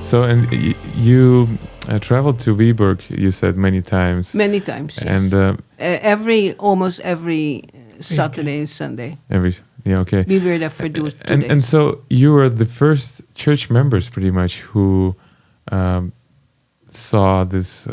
So, and you traveled to Viborg, you said, many times. Many times, yes. And almost every Saturday and Sunday. Okay. We were there for 2 days. And so you were the first church members, pretty much, who saw this.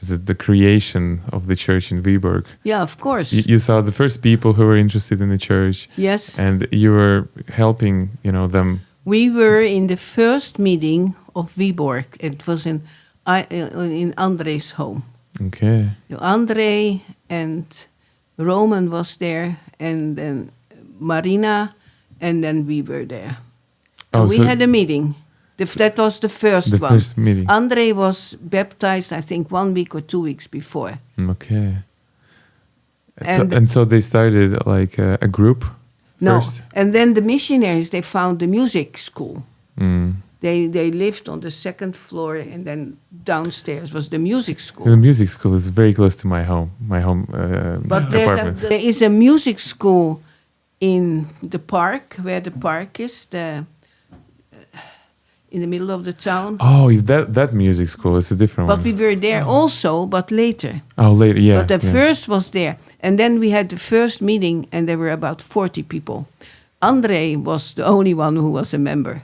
The creation of the church in Viborg. Yeah, of course. You saw the first people who were interested in the church. Yes. And you were helping, them. We were in the first meeting of Viborg. It was in Andre's home. Okay. Andre and Roman was there, and then Marina, and then we were there. And we had a meeting. That was the first one. The first meeting. Andre was baptized, I think, 1 week or 2 weeks before. Okay. And so they started like a group first? No. And then the missionaries, they found the music school. Mm. They lived on the second floor, and then downstairs was the music school. The music school is very close to my home but apartment. There is a music school in the park, where the park is, in the middle of the town. Oh, is that music school? It's a different one. But we were there also, but later. Oh, later, yeah. But the first was there. And then we had the first meeting, and there were about 40 people. Andre was the only one who was a member.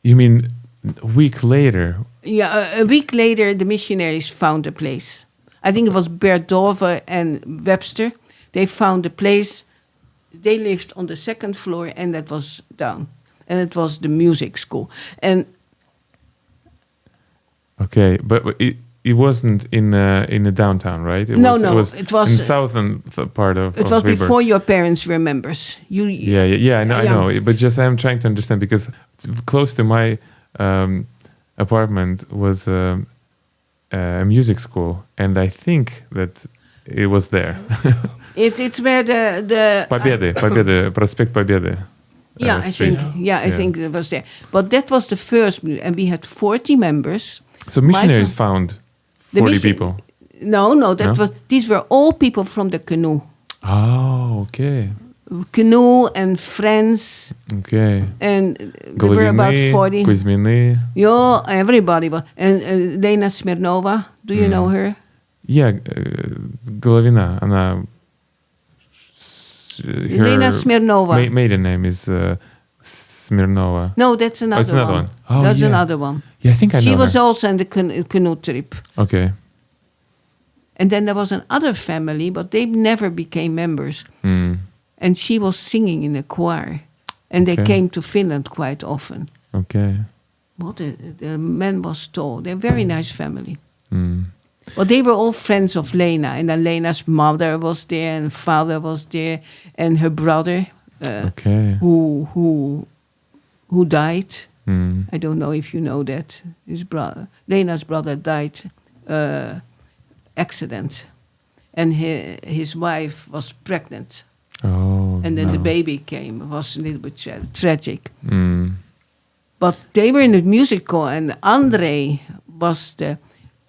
You mean a week later? Yeah, a week later, the missionaries found a place. I think it was Berdorfer and Webster. They found a place. They lived on the second floor, and that was down. And it was the music school. And okay, but it wasn't in the downtown, right? It was in the southern part of. It was Viborg. before your parents were members. Yeah. I know. But just I'm trying to understand, because close to my apartment was a music school, and I think that it was there. It's where the Победы, Проспект Победы. I think it was there. But that was the first, and we had 40 members. So missionaries found 40 people. No, these were all people from the canoe. Oh, okay. Canoe and friends. Okay. And there were about 40. Kuzminy. Yeah, everybody. And Lena Smirnova, do you know her? Yeah, Головина. Она... Lena Smirnova. Maiden name is Smirnova. No, that's another one. It's another one. Oh, that's another one. Yeah, I think I know She was her. also in the canoe trip. Okay. And then there was another family, but they never became members. Mm. And she was singing in a choir. And they came to Finland quite often. Okay. Well, the man was tall. They're a very nice family. Mm. But they were all friends of Lena. And then Lena's mother was there, and father was there, and her brother, who died. Mm. I don't know if you know that. Lena's brother died accident, and his wife was pregnant. Oh, and then the baby came. It was a little bit tragic. Mm. But they were in the musical, and Andre was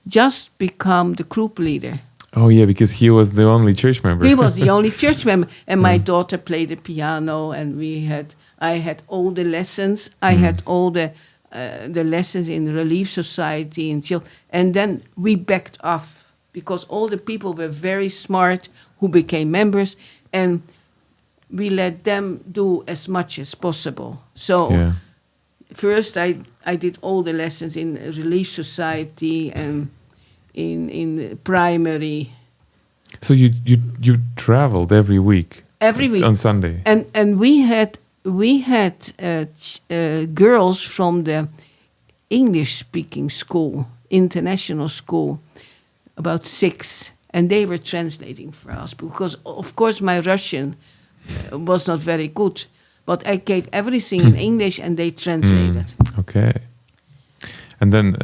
just become the group leader. Oh yeah, because he was the only church member. He was the only church member, and my daughter played the piano, and I had all the lessons. I had all the lessons in the Relief Society, and then we backed off because all the people were very smart who became members, and we let them do as much as possible. So first I did all the lessons in Relief Society and in primary. So you traveled every week. Every week on Sunday. And we had girls from the English-speaking school, international school, about 6, and they were translating for us because, of course, my Russian was not very good, but I gave everything in English, and they translated. Okay. And then,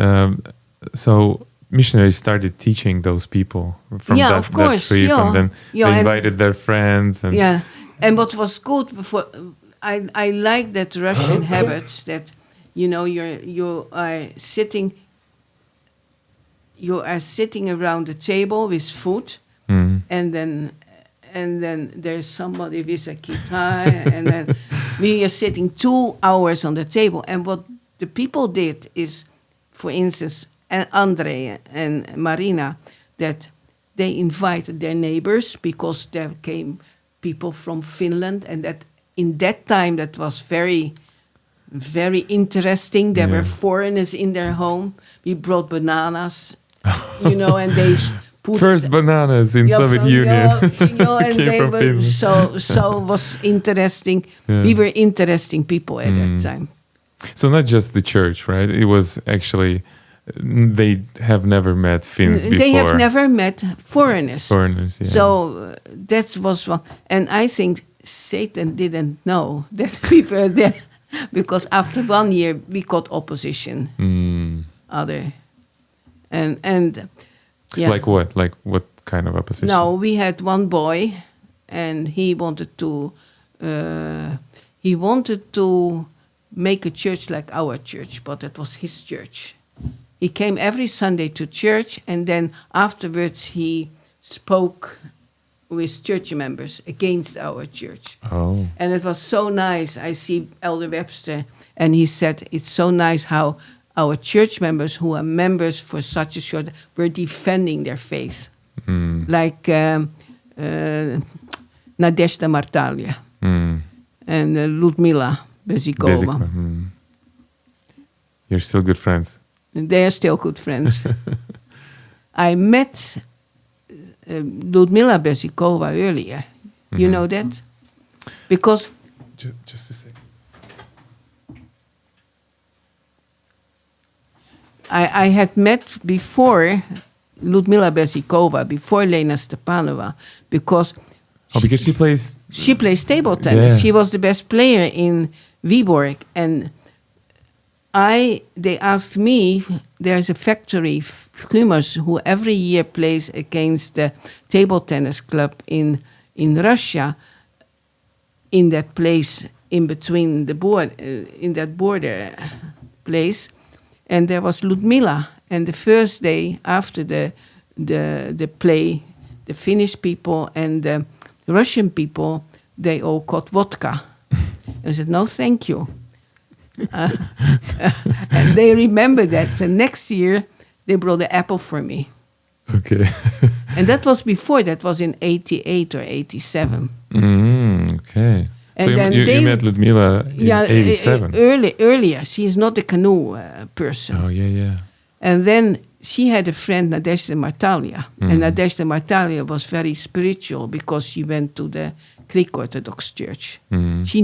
so missionaries started teaching those people from that trip, and then they invited their friends. And and what was good before, I like that Russian habits that, you are sitting around the table with food, and then there's somebody with a guitar, and then We are sitting 2 hours on the table. And what the people did is, for instance, Andre and Marina, that they invited their neighbors because there came people from Finland. And that in that time, that was very, very interesting. There were foreigners in their home. We brought bananas, and they... First bananas in Soviet Union. And they were so was interesting. Yeah. We were interesting people at that time. So not just the church, right? It was actually they have never met Finns before. They have never met foreigners. Foreigners, yeah. So that was one. And I think Satan didn't know that we were there because after 1 year we got opposition. Yeah. Like what? Like what kind of opposition? No, we had one boy, and he wanted to make a church like our church, but it was his church. He came every Sunday to church, and then afterwards he spoke with church members against our church. Oh. And it was so nice. I see Elder Webster, and he said, it's so nice how our church members who are members for such a short were defending their faith. Like Nadezhda Martalya and Ludmila Bezikova. You're still good friends. They are still good friends. I met Ludmila Bezikova earlier. You know that? Because... Just a second. I had met before Ludmila Bezikova, before Lena Stepanova, because she plays... She plays table tennis. Yeah. She was the best player in Viborg. And they asked me, there's a factory, Fumers, who every year plays against the table tennis club in Russia, in that place in between the in that border place. And there was Ludmila. And the first day after the play, the Finnish people and the Russian people, they all got vodka. I said, no, thank you. And they remember that. The next year, they brought an apple for me. Okay. And that was before. That was in 88 or 87. Okay. And so you met Ludmila in 87? Earlier. She is not a canoe person. Oh, yeah. And then she had a friend, Nadezhda Martalya. And Nadezhda Martalya was very spiritual because she went to the Greek Orthodox Church. She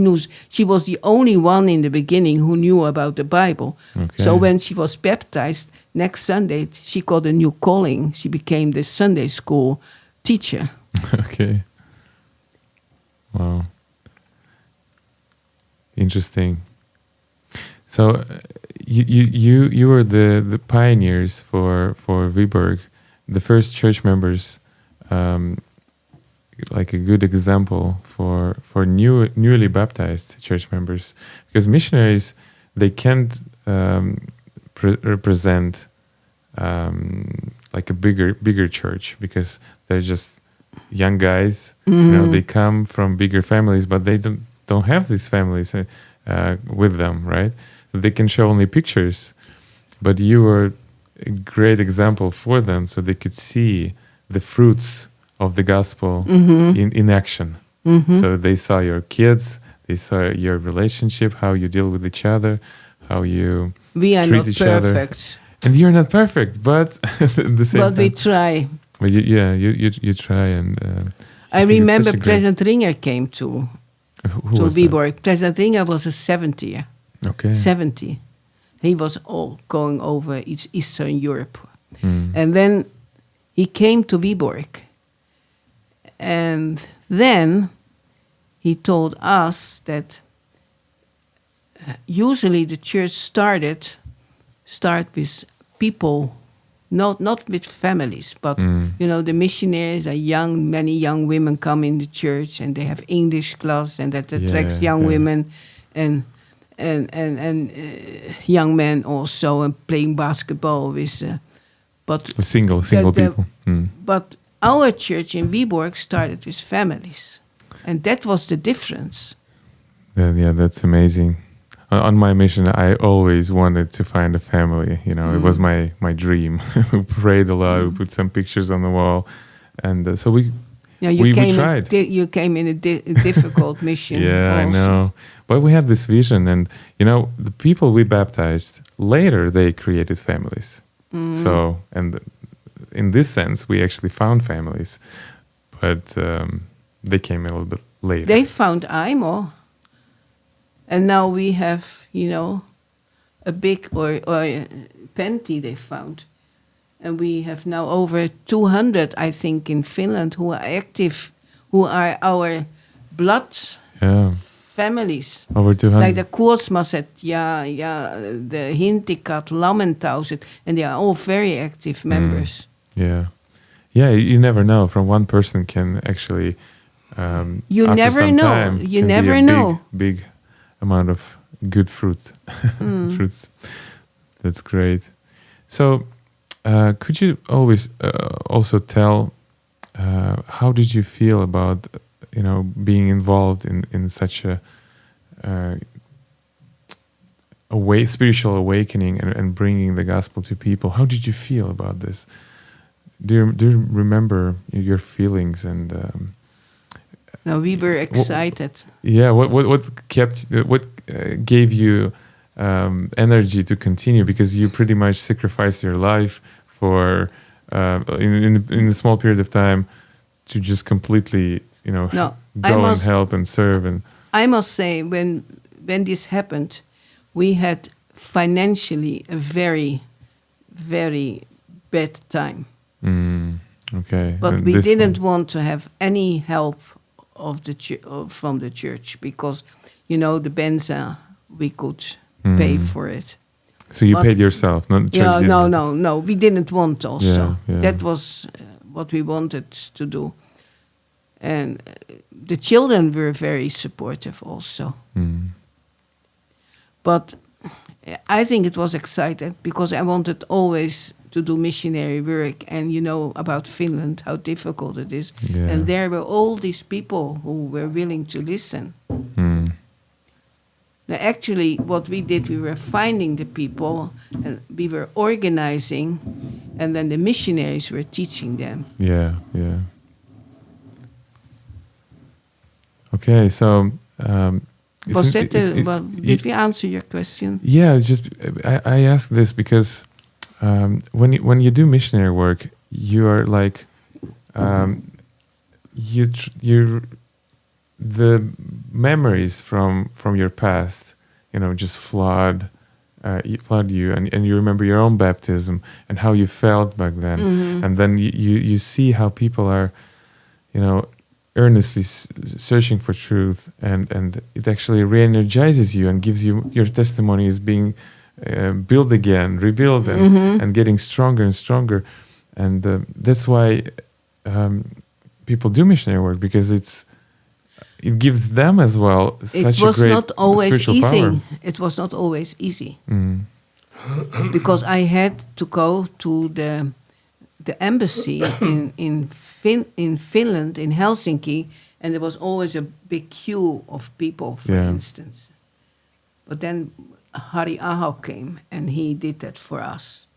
was the only one in the beginning who knew about the Bible. Okay. So when she was baptized, next Sunday, she got a new calling. She became the Sunday school teacher. Okay. Wow. Interesting. So you were the pioneers for Viborg, the first church members, like a good example for newly baptized church members, because missionaries, they can't represent like a bigger church because they're just young guys. They come from bigger families, but they don't have these families with them, right? So they can show only pictures, but you were a great example for them, so they could see the fruits of the gospel in action. So they saw your kids, they saw your relationship, how you deal with each other, how you treat each other. We are not perfect. And you're not perfect, but at the same time. But we try. But you try, and I remember President Ringer came to Viborg. President Ringer was a 70. Okay. 70. He was all going over Eastern Europe. And then he came to Viborg. And then he told us that usually the church start with people, not with families, but the missionaries are young. Many young women come in the church, and they have English class, and that attracts young women, and young men also, and playing basketball with. But single people. But our church in Viborg started with families, and that was the difference. That's amazing. On my mission, I always wanted to find a family. It was my dream. We prayed a lot. We put some pictures on the wall, and so we tried. You came in a difficult mission. Yeah, also. I know. But we had this vision, and the people we baptized later, they created families. So, and in this sense, we actually found families, but they came a little bit later. They found Aimo. And now we have, a big or Pentti they found. And we have now over 200, I think, in Finland who are active, who are our blood families. Over 200. Like the Kuosmaset, the Hintikat, Lammentauset, and they are all very active members. Yeah. Yeah, you never know. From one person can actually, you after never some know. time, You can never be a know. Big amount of good fruits. That's great. So could you always also tell how did you feel about being involved in such a spiritual awakening and bringing the gospel to people? How did you feel about this? Do you remember your feelings and No, we were excited. What gave you energy to continue? Because you pretty much sacrificed your life for in a small period of time to just completely go and help and serve. And I must say, when this happened, we had financially a very, very bad time. Okay, but we didn't want to have any help of from the church, because the Benza we could pay for it. So you paid yourself, not the church? No. We didn't want also. Yeah. That was what we wanted to do, and the children were very supportive also. But I think it was exciting because I wanted always to do missionary work, and about Finland, how difficult it is. Yeah. And there were all these people who were willing to listen. Now, actually, what we did, we were finding the people, and we were organizing, and then the missionaries were teaching them. Yeah. Okay, so did we answer your question? Yeah, I asked this because when you do missionary work, you are like the memories from your past, just flood you, and you remember your own baptism and how you felt back then, and then you see how people are, earnestly searching for truth, and it actually re-energizes you and gives you your testimony is being built again, rebuilt, and getting stronger and stronger, and that's why people do missionary work, because it gives them as well such a great spiritual power. It was not always easy because I had to go to the embassy in Finland, in Helsinki, and there was always a big queue of people, for instance. But then Hari Aho came, and he did that for us.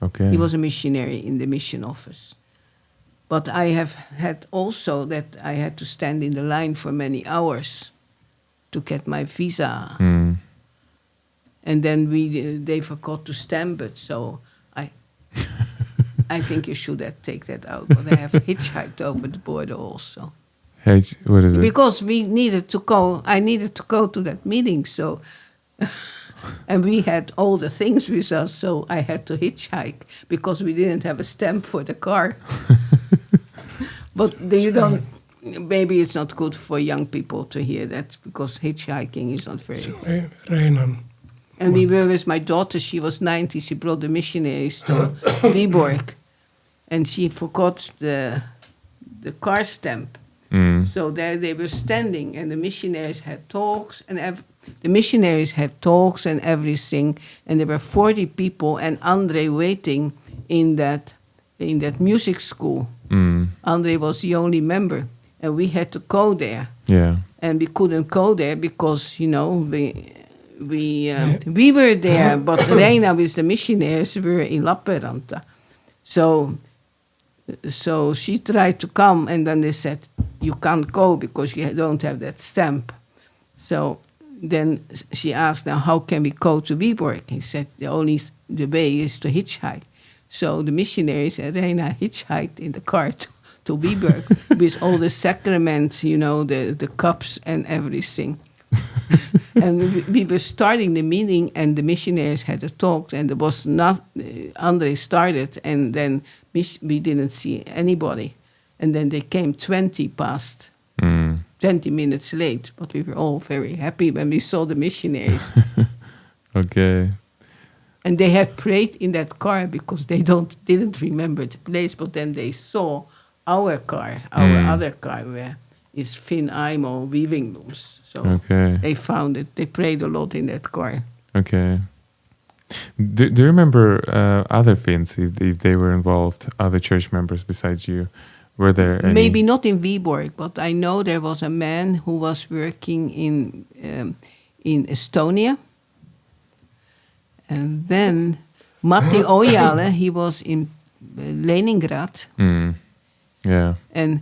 Okay. He was a missionary in the mission office. But I have had also that I had to stand in the line for many hours to get my visa. And then they forgot to stamp it, so I think you should take that out. But I have hitchhiked over the border also. What is it? Because we needed to go. I needed to go to that meeting, so and we had all the things with us, so I had to hitchhike because we didn't have a stamp for the car. But you don't. Maybe it's not good for young people to hear that, because hitchhiking is not very good. And we were with my daughter. She was 90. She brought the missionaries to Viborg, and she forgot the car stamp. So there they were standing, and the missionaries had talks, and everything. And there were 40 people, and Andre waiting in that music school. Andre was the only member, and we had to go there. Yeah. And we couldn't go there because, we were there, but Reina with the missionaries were in Lappeenranta. So she tried to come, and then they said, you can't go because you don't have that stamp. So then she asked, now how can we go to Viborg? He said, the way is to hitchhike. So the missionaries and Reina hitchhiked in the car to Viborg with all the sacraments, the cups and everything. And we were starting the meeting, and the missionaries had a talk, and there was not. Andre started, and then we didn't see anybody, and then they came 20 minutes late. But we were all very happy when we saw the missionaries. Okay. And they had prayed in that car because they didn't remember the place, but then they saw our car, our other car, where is Finn Aimo weaving looms. So they found it. They prayed a lot in that car. Okay. Do you remember other Finns, if they were involved, other church members besides you? Were there any? Maybe not in Viborg, but I know there was a man who was working in Estonia. And then Matti Ojala, he was in Leningrad. Yeah. And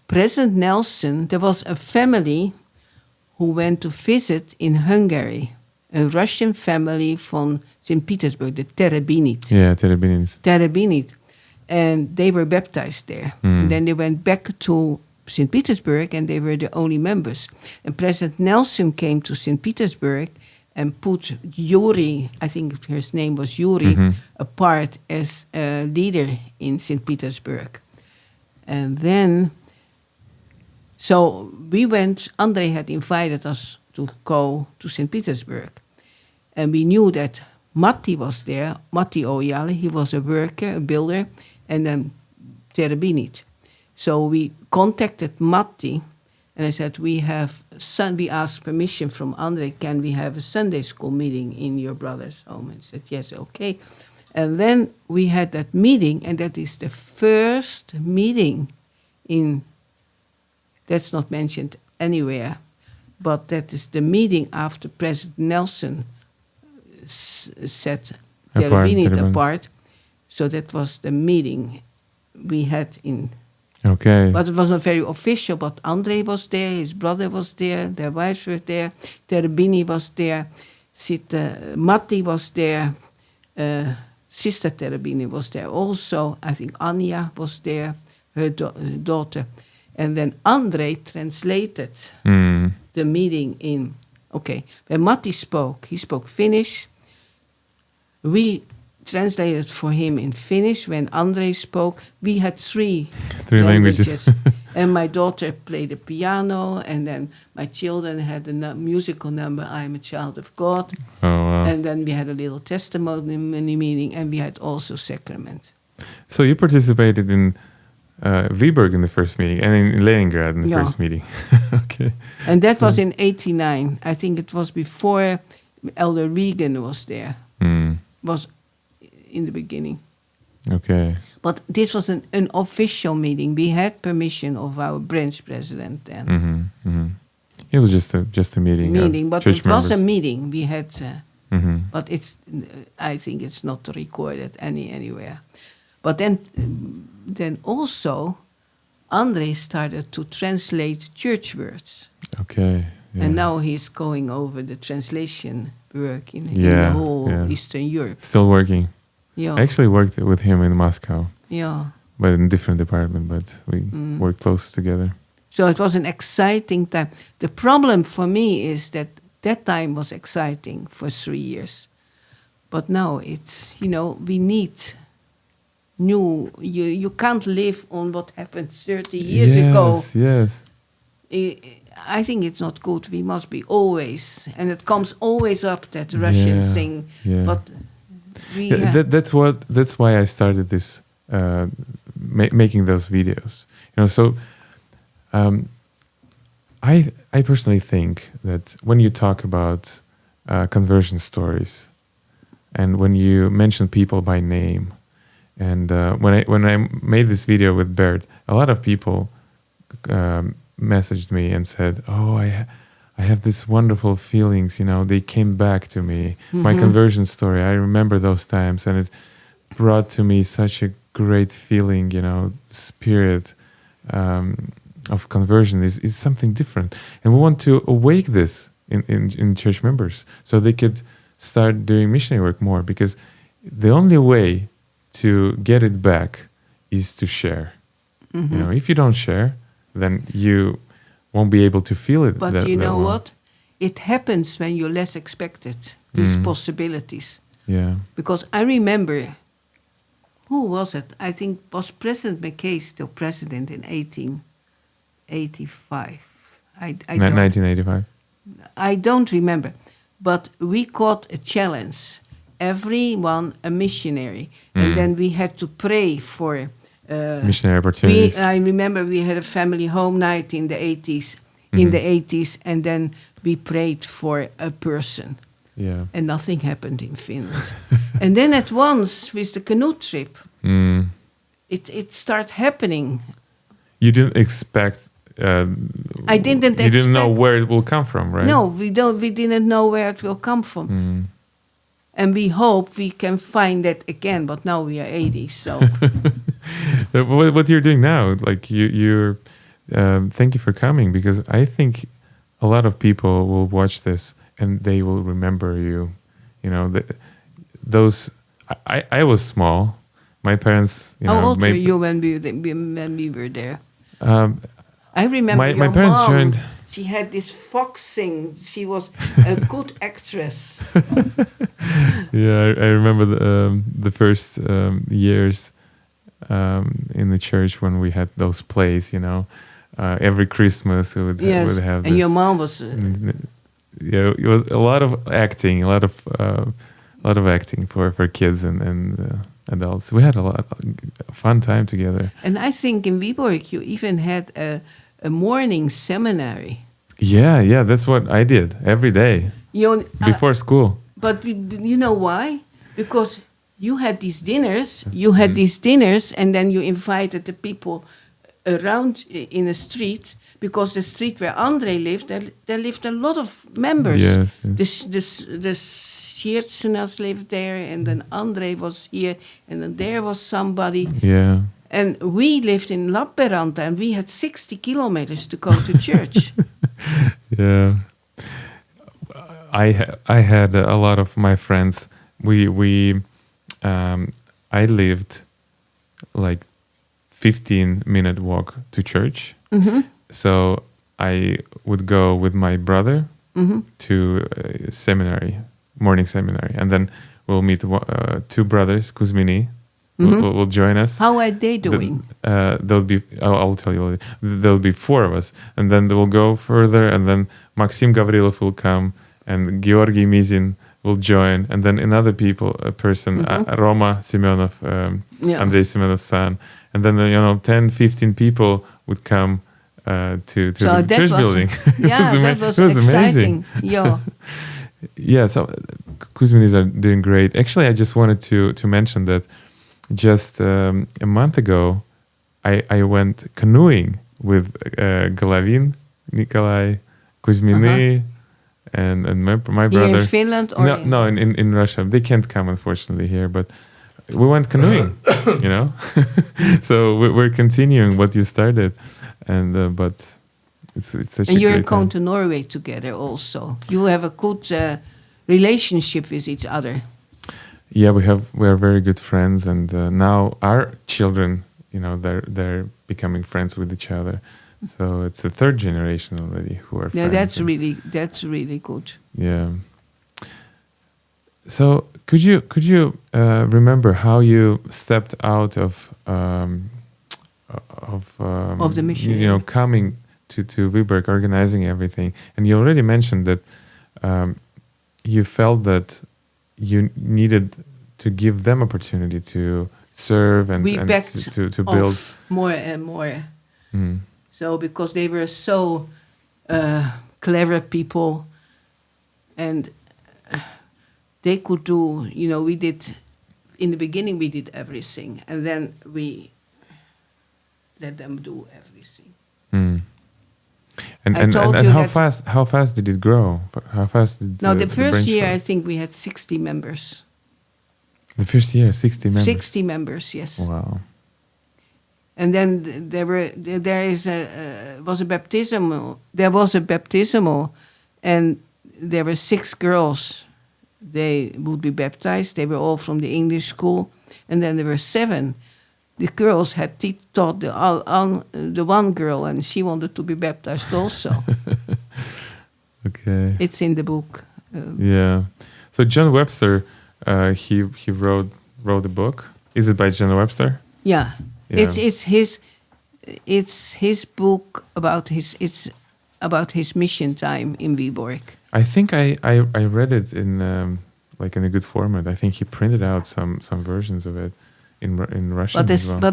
President Nelson, there was a family who went to visit in Hungary, a Russian family from St. Petersburg, the Terebinit. Yeah, Terebinit. And they were baptized there. And then they went back to St. Petersburg, and they were the only members. And President Nelson came to St. Petersburg and put Yuri, I think his name was Yuri, apart as a leader in St. Petersburg. And then, so we went, Andre had invited us to go to St. Petersburg. And we knew that Matti was there, Matti Ojala, he was a worker, a builder, and then Terebinit. So we contacted Matti, and I said, we asked permission from Andre, can we have a Sunday school meeting in your brother's home? And he said, yes, okay. And then we had that meeting, and that is the first meeting that's not mentioned anywhere, but that is the meeting after President Nelson set Terebinit apart. So that was the meeting we had in. Okay. But it was not very official, but Andre was there, his brother was there, their wives were there, Terebini was there, Matti was there, Sister Terebini was there also, I think Anja was there, her daughter. And then Andre translated the meeting in, when Matti spoke, he spoke Finnish. We translated for him in Finnish. When Andre spoke, we had three languages. And my daughter played the piano, and then my children had a musical number, I Am a Child of God. Oh, wow. And then we had a little testimony meeting, and we had also sacrament. So you participated in Viborg in the first meeting, and in Leningrad in the first meeting. Okay. And that was in 1989. I think it was before Elder Regan was there. Was in the beginning. Okay. But this was an official meeting. We had permission of our branch president then. It was just a meeting. But it was a meeting. We had, but I think it's not recorded anywhere. But then also, Andre started to translate church words. Okay. Yeah. And now he's going over the translation work in the whole Eastern Europe. Still working. Yeah. I actually worked with him in Moscow. Yeah. But in a different department, but we worked close together. So it was an exciting time. The problem for me is that time was exciting for 3 years. But now it's, we need new, you can't live on what happened 30 years ago. Yes. I think it's not good. We must be always, and it comes always up, that Russian thing. Yeah. But that's why I started this, making those videos. So I personally think that when you talk about conversion stories, and when you mention people by name, and when I made this video with Bert, a lot of people messaged me and said, "Oh, I have this wonderful feelings. They came back to me. My conversion story. I remember those times, and it brought to me such a great feeling. Spirit of conversion is something different, and we want to awake this in church members so they could start doing missionary work more, because the only way to get it back is to share. If you don't share, then you won't be able to feel it. But you know what? It happens when you less expect it, these possibilities. Yeah. Because I remember, who was it? I think was President McKay still president in 1885? I don't, 1985. I don't remember. But we got a challenge. Everyone a missionary. And then we had to pray for... missionary opportunities. I remember we had a family home night in the 80s. In the 80s, and then we prayed for a person. Yeah. And nothing happened in Finland. And then at once, with the canoe trip, it started happening. You didn't expect... I didn't expect... You didn't know where it will come from, right? No, we didn't know where it will come from. And we hope we can find that again, but now we are 80, so... What you're doing now, like you're... thank you for coming, because I think a lot of people will watch this and they will remember you. I was small. My parents, How old were you when we were there? I remember my parents mom, joined. She had this foxing. She was a good actress. Yeah, I remember the first years in the church when we had those plays. Every Christmas we would have this. And your mom was... yeah, it was a lot of acting, a lot of acting for kids and adults. We had a lot of fun time together. And I think in Viborg you even had a morning seminary. Yeah, that's what I did every day before school. But you know why? Because you had these dinners. And then you invited the people around in a street, because the street where Andre lived, there lived a lot of members. Yes. The Schertsenas lived there, and then Andre was here, and then there was somebody. Yeah. And we lived in Lappeenranta, and we had 60 kilometers to go to church. Yeah. I had a lot of my friends. I lived like 15-minute walk to church. So I would go with my brother to seminary, morning seminary, and then we'll meet two brothers, Kuzmini, will join us. How are they doing? There'll be, I'll tell you later. There'll be four of us, and then we'll go further, and then Maxim Gavrilov will come, and Georgi Mizin will join, and then another person, Roma Simenov, Andrei Simenov's son, and then 10, 15 people would come to the church building. Yeah, that was exciting. Amazing. Yeah, so Kuzminis are doing great. Actually, I just wanted to mention that just a month ago, I went canoeing with Galavin, Nikolai, Kuzmini, and my brother. Here in Finland? Or no, in Russia. They can't come, unfortunately, here, but we went canoeing, So we're continuing what you started, and but it's such. And a you're great going time. to Norway together also. You have a good relationship with each other. Yeah, we are very good friends, and now our children, they're becoming friends with each other. So it's the third generation already who are friends. Yeah, that's really good. Yeah. So could you remember how you stepped out of the mission? Coming to Viborg, organizing everything, and you already mentioned that you felt that you needed to give them opportunity to serve and to build more and more. So because they were so clever people, and they could do, we did, in the beginning we did everything, and then we let them do everything. Mm. And I and, told and, you and that- how fast did it grow? How fast did Now, the the first branch year, grow? I think we had 60 members. The first year, 60 members. 60 members, yes. Wow. And then there was a baptismal. There was a baptismal, and there were 6 girls. They would be baptized. They were all from the English school, and then there were 7. The girls had taught the one girl, and she wanted to be baptized also. Okay. It's in the book. Yeah. So John Webster, he wrote a book. Is it by John Webster? Yeah. Yeah. It's his book about his mission time in Viborg. I think I read it in in a good format. I think he printed out some versions of it in Russian as well.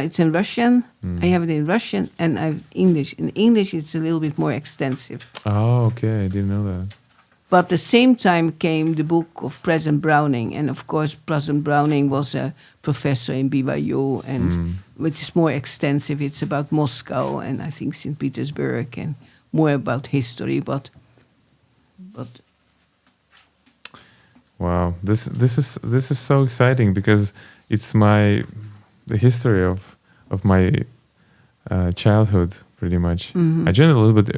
It's in Russian. I have it in Russian, and I have English. In English, it's a little bit more extensive. Oh, okay. I didn't know that. But at the same time came the book of President Browning, and of course, President Browning was a professor in BYU, and which is more extensive. It's about Moscow and I think St. Petersburg, and more about history. But Wow, this is so exciting because it's the history of my childhood pretty much. I joined a little bit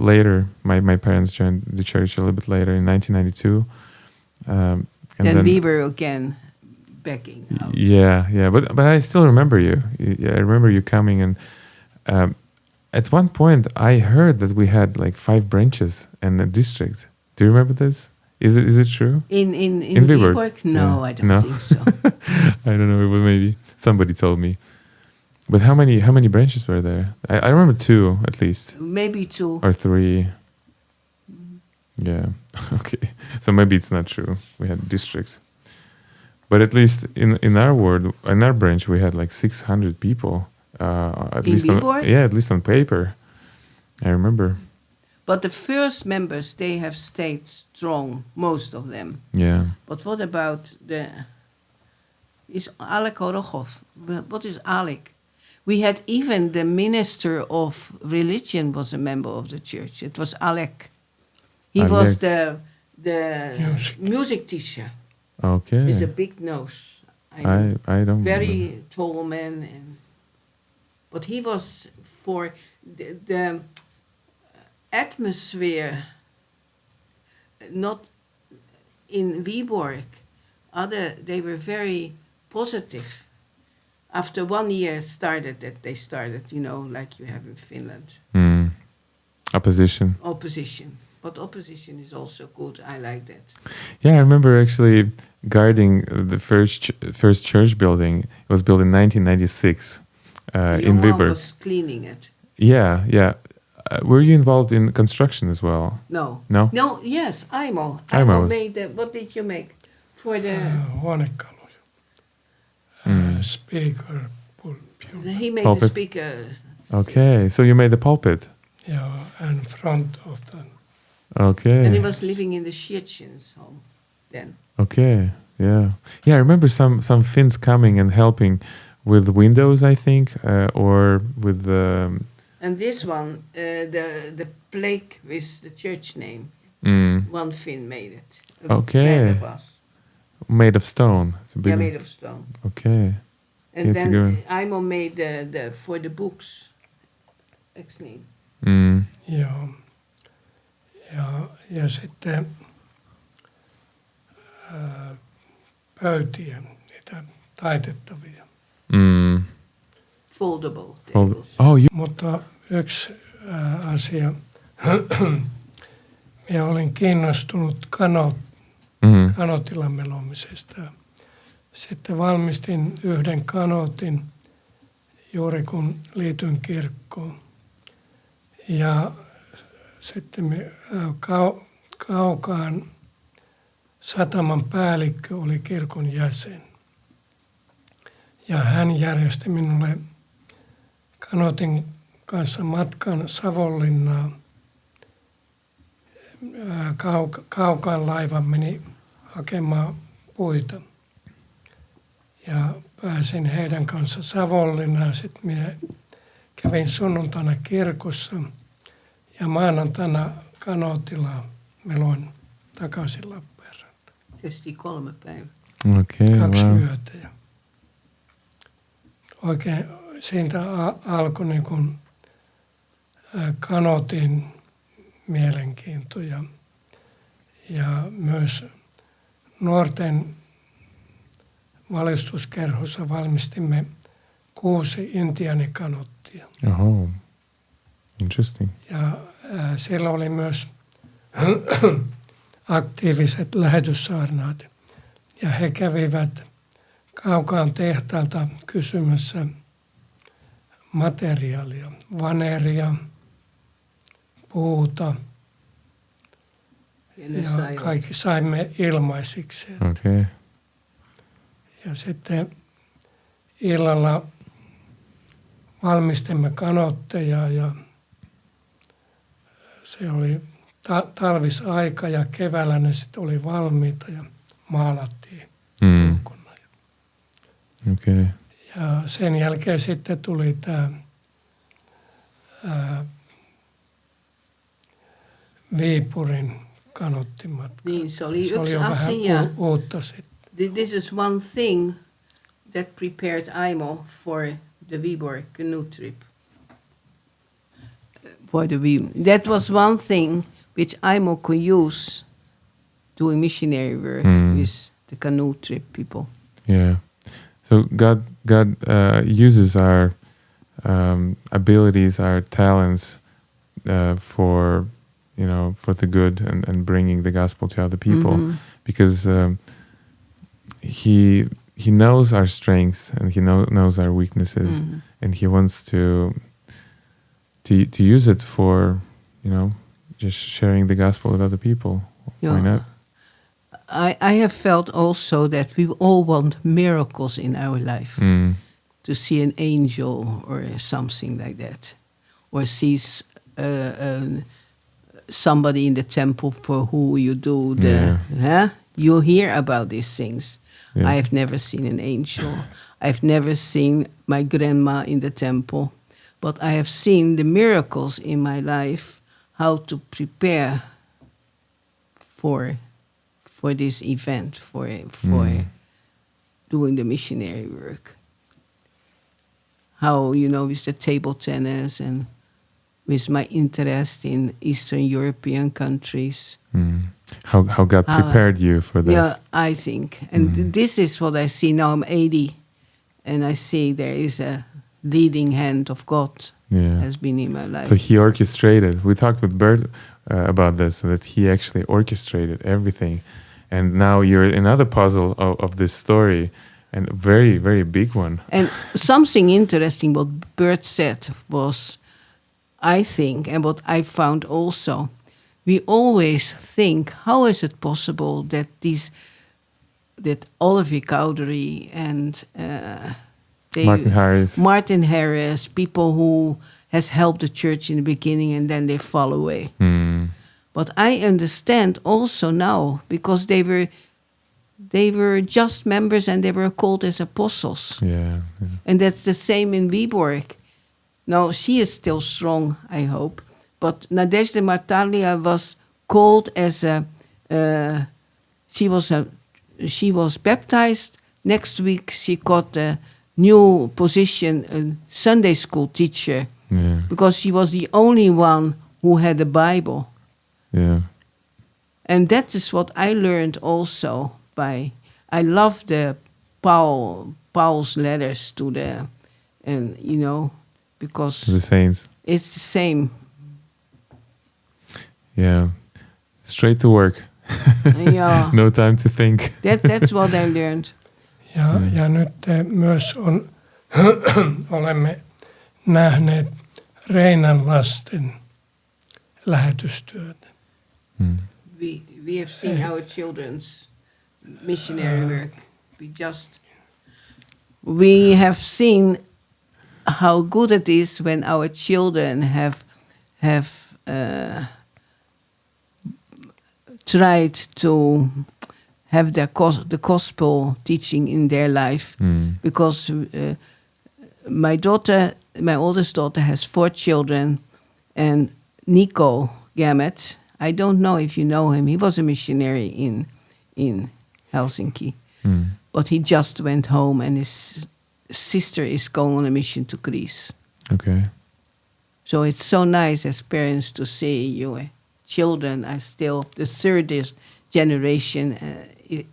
later. My parents joined the church a little bit later in 1992. And then we were again backing out. Yeah, but I still remember you. I remember you coming, and at one point I heard that we had like 5 branches and a district. Do you remember this? Is it true? In Viborg? Viborg? No, Yeah. I don't No? think so. I don't know, but maybe somebody told me. But how many branches were there? I remember 2 at least, Maybe 2. or 3. Yeah. Okay. So maybe it's not true. We had districts, but at least in our ward, in our branch, we had like 600 people. At In least Viborg? at least on paper. I remember. But the first members, they have stayed strong, most of them. Yeah. But what about is Alek Orochov? What is Alek? We had even the minister of religion was a member of the church. It was Alek. He was the music teacher. Okay. He's a big nose. I don't. Very tall man, but he was for the atmosphere. Not in Viborg. They were very positive. After 1 year they started, like you have in Finland. Opposition. Opposition. But opposition is also good. I like that. Yeah, I remember actually guarding the first church building. It was built in 1996 in Your mom Viborg. was cleaning it. Yeah. Were you involved in construction as well? No. No? No, yes, Aimo. Aimo was- made what did you make? For the... Huonekaluja. Speaker, pulpit. He made Pulpit. the speaker. Okay, so you made the pulpit. Yeah, and front of the Okay. And he was living in the Shirchin's home then. Okay, yeah. I remember some Finns coming and helping with windows, I think, or with the... And this one, the plaque with the church name, one Finn made it. A Okay. friend of us. made of stone. It's a big Yeah, one. made of stone. Okay. And It's a good one. then Aimo made the for the books. Ex-name. Joo. Ja sitten pöytiä, niitä taitettavia. Foldable tables. Oh, you. Mutta yksi asia, minä olin kiinnostunut kanotilla melomisesta. Sitten valmistin yhden kanootin juuri kun liityin kirkkoon. Ja sitten Kaukaan sataman päällikkö oli kirkon jäsen. Ja hän järjesti minulle kanootin kanssa matkan Savonlinnaan. Kaukaan laiva meni hakemaan puita. Ja pääsin heidän kanssa Savonlinnaan. Sitten minä kävin sunnuntaina kirkossa ja maanantaina kanootilla meloin takaisin Lappeenrantaan. Kesti 3 päivää. Okay, 2 wow. yötä. Ja oikein siitä alkoi niin kuin kanootin mielenkiinto ja myös nuorten valistuskerhossa valmistimme 6 intiaanikanottia. Oh, interesting. Ja siellä oli myös aktiiviset lähetyssaarnaat. Ja he kävivät kaukaan tehtaalta kysymässä materiaalia, vaneria, puuta. Ja kaikki saimme ilmaisiksi. Okay. Ja sitten illalla valmistimme kanotteja ja se oli talvisaika ja keväällä ne sitten oli valmiita ja maalattiin ulkona. Okay. Ja sen jälkeen sitten tuli tämä Viipurin kanottimatka. Niin, se oli se oli yksi jo asia. vähän uutta sitten. This is one thing that prepared Aimo for the Viborg canoe trip. That was one thing which Aimo could use doing missionary work with the canoe trip people. Yeah. So God uses our abilities, our talents for the good and bringing the gospel to other people, because He knows our strengths and He knows our weaknesses, and He wants to use it for just sharing the gospel with other people. Yeah. Why not? I have felt also that we all want miracles in our life. To see an angel or something like that. Or see somebody in the temple for who you do you hear about these things. Yeah. I have never seen an angel. I've never seen my grandma in the temple. But I have seen the miracles in my life, how to prepare for this event, for doing the missionary work. How, with the table tennis and with my interest in Eastern European countries. How God prepared you for this. Yeah, I think. And this is what I see now. I'm 80, and I see there is a leading hand of God has been in my life. So He orchestrated. We talked with Bert about this, that He actually orchestrated everything. And now you're another puzzle of this story, and a very, very big one. And something interesting what Bert said was, I think, and what I found also, we always think, how is it possible that Oliver Cowdery and Martin Harris, people who has helped the church in the beginning and then they fall away. But I understand also now, because they were just members and they were called as apostles. Yeah. And that's the same in Viborg. Now, she is still strong, I hope. But Nadezhda Martalia was called as she was baptized. Next week she got a new position, a Sunday school teacher, because she was the only one who had a Bible. Yeah. And that is what I learned also I love the Paul's letters to because the saints. It's the same. Yeah. Straight to work. Yeah. No time to think. That's what I learned. Ja nyt myös olemme nähneet Reinan lasten lähetystyötä. We have seen our children's missionary work. We have seen how good it is when our children have tried to have the gospel teaching in their life, because my daughter my oldest daughter has 4 children, and Nico Gamet, I don't know if you know him. He was a missionary in Helsinki, but he just went home, and his sister is going on a mission to Greece. Okay. So it's so nice as parents to see your children are still, the third generation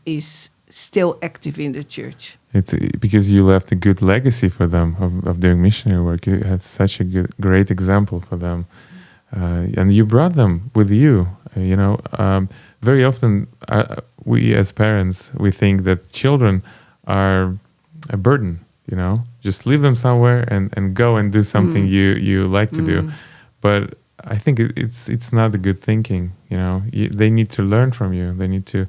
is still active in the church. It's because you left a good legacy for them of doing missionary work. You had such a great example for them. And you brought them with you. Very often we as parents, we think that children are a burden, just leave them somewhere and go and do something you like to do. But I think it's not a good thinking. They need to learn from you. They need to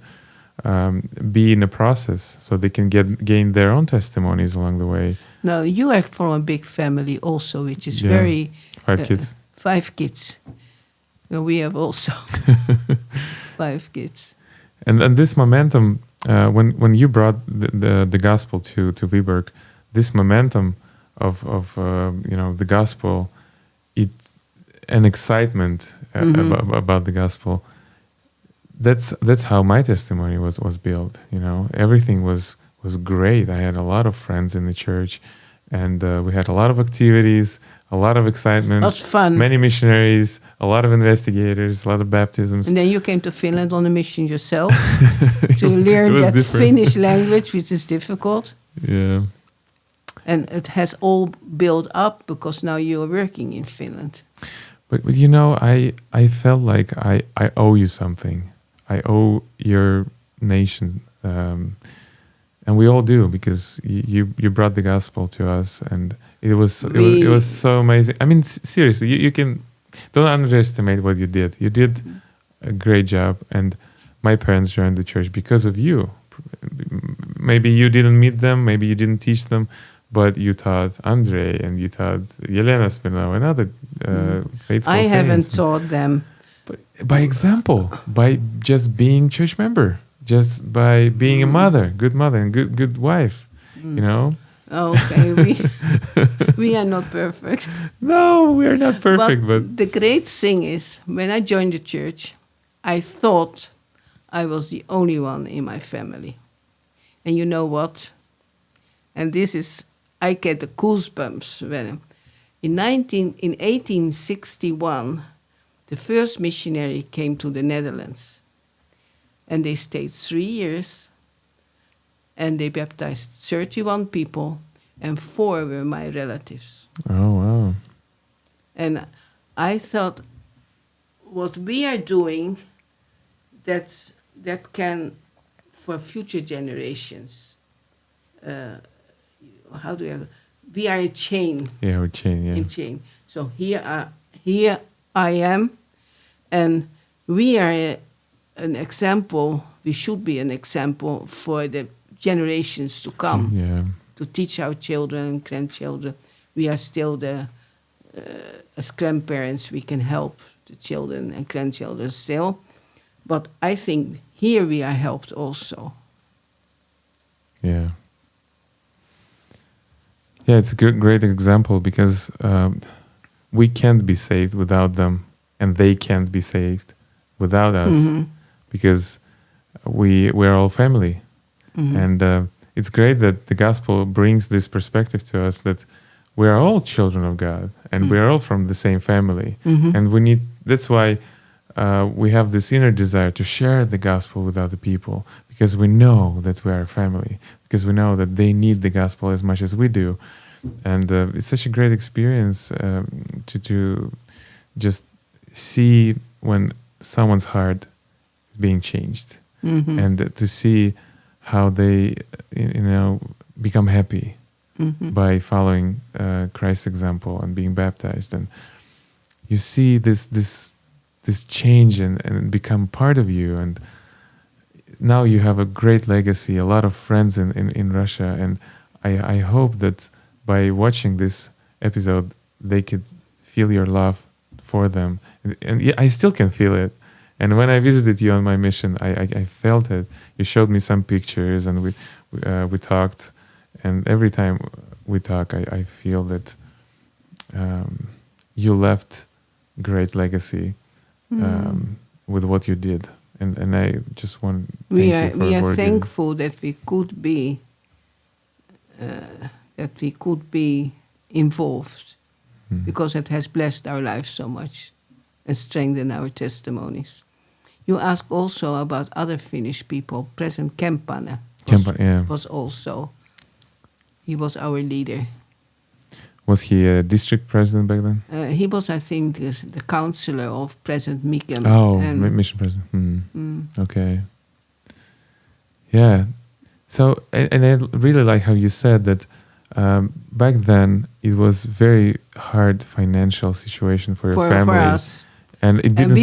be in a process so they can gain their own testimonies along the way. Now, you are from a big family also, which is very... 5 kids. 5 kids. Well, we have also 5 kids. And this momentum, when you brought the gospel to Viborg, this momentum of the gospel, an excitement about the gospel. That's how my testimony was built. Everything was great. I had a lot of friends in the church, and we had a lot of activities, a lot of excitement. It was fun. Many missionaries, a lot of investigators, a lot of baptisms. And then you came to Finland on a mission yourself to learn that different. Finnish language, which is difficult. Yeah. And it has all built up because now you are working in Finland. But I felt like I owe you something. I owe your nation, and we all do, because you brought the gospel to us, and it was so amazing. I mean, seriously, you don't underestimate what you did. You did a great job, and my parents joined the church because of you. Maybe you didn't meet them, maybe you didn't teach them, but you taught Andre and you taught Yelena Spinell and other faithful I saints. haven't taught them. But by example, by just being church member, just by being a mother and good wife, Okay, we are not perfect. No, we are not perfect, but the great thing is, when I joined the church, I thought I was the only one in my family. And you know what? And this is, I get the goosebumps when in 1861, the first missionary came to the Netherlands. And they stayed 3 years, and they baptized 31 people, and 4 were my relatives. Oh, wow. And I thought, what we are doing, that can, for future generations, we are a chain. Yeah, we're chain, yeah. In chain. So here I am, and we are an example. We should be an example for the generations to come. Yeah. To teach our children, grandchildren. We are still as grandparents, we can help the children and grandchildren still. But I think here we are helped also. Yeah. Yeah, it's a great example, because we can't be saved without them, and they can't be saved without us, because we're all family. And it's great that the gospel brings this perspective to us that we are all children of God, and we are all from the same family. And that's why we have this inner desire to share the gospel with other people, because we know that we are a family, because we know that they need the gospel as much as we do. And it's such a great experience to just see when someone's heart is being changed, and to see how they become happy by following Christ's example and being baptized. And you see this change and become part of you. And now you have a great legacy, a lot of friends in Russia. And I hope that by watching this episode, they could feel your love for them. And I still can feel it. And when I visited you on my mission, I felt it. You showed me some pictures, and we talked. And every time we talk, I feel that you left great legacy with what you did, and I just want to We thank you for are what you did. thankful that we could be involved, because it has blessed our lives so much and strengthened our testimonies. You asked also about other Finnish people. President Kempane was also. He was our leader. Was he a district president back then? He was, I think, the counselor of President Mikem. Oh, mission president. Okay. Yeah. So, and I really like how you said that back then it was very hard financial situation for your family. For us. And it didn't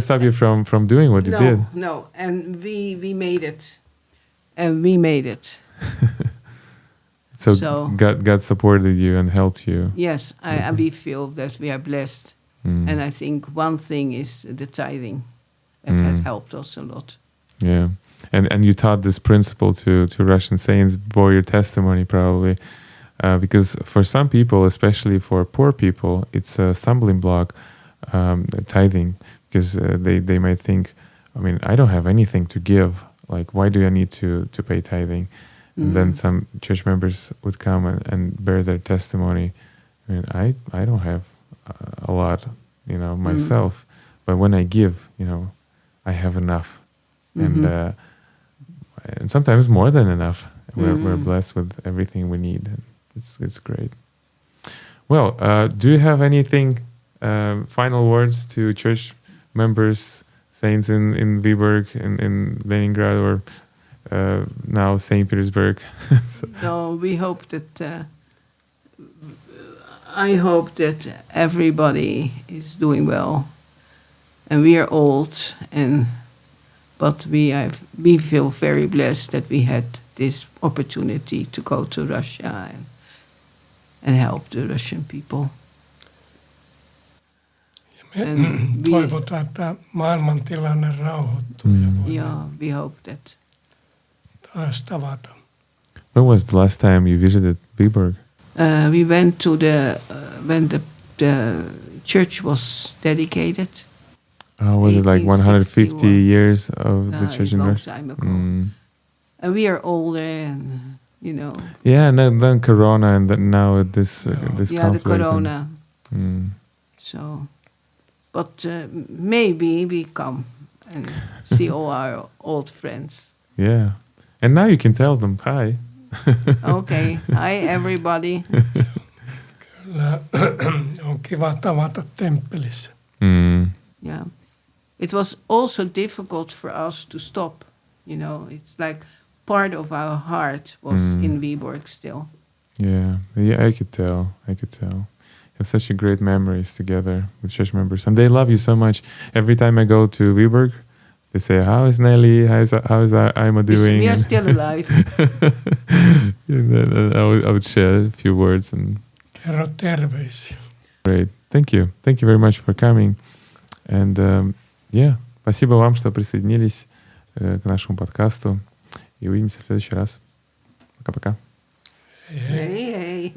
stop you from doing what you did. No, and we made it. And we made it. So God supported you and helped you. Yes, we feel that we are blessed. And I think one thing is the tithing. That has helped us a lot. Yeah. And you taught this principle to Russian saints, bore your testimony probably. Because for some people, especially for poor people, it's a stumbling block, tithing. Because they might think, I mean, I don't have anything to give. Like, why do I need to pay tithing? And then some church members would come and bear their testimony. I mean, I don't have a lot, myself. But when I give, I have enough. And sometimes more than enough. We're blessed with everything we need. And it's great. Well, do you have anything, final words to church members, saints in Viborg, in Leningrad, or now St. Petersburg? No, we hope that. I hope that everybody is doing well, and we are old, but we feel very blessed that we had this opportunity to go to Russia and help the Russian people. Toivotaan, että maailmantilanne rauhoittuu ja we hope that. Taas tavata. When was the last time you visited Viborg? We went to when the church was dedicated. Was it like 150 years of the church in Russia? A long time ago. And we are older, and Yeah, and then Corona, and then now this conflict. the Corona. So, but maybe we come and see all our old friends. Yeah, and now you can tell them hi. Okay, hi everybody. Kyllä on kiva tavata temppelissä. Yeah, it was also difficult for us to stop. It's like part of our heart was in Viborg still. Yeah, I could tell. You have such a great memories together with church members, and they love you so much. Every time I go to Viborg, they say, "How is Nelly? How is Aimo doing?" We are still alive. And then I would share a few words and. Kerro terveisiä. Great, thank you very much for coming, and спасибо вам, что присоединились к нашему подкасту, и увидимся в следующий раз. Пока-пока. Hey.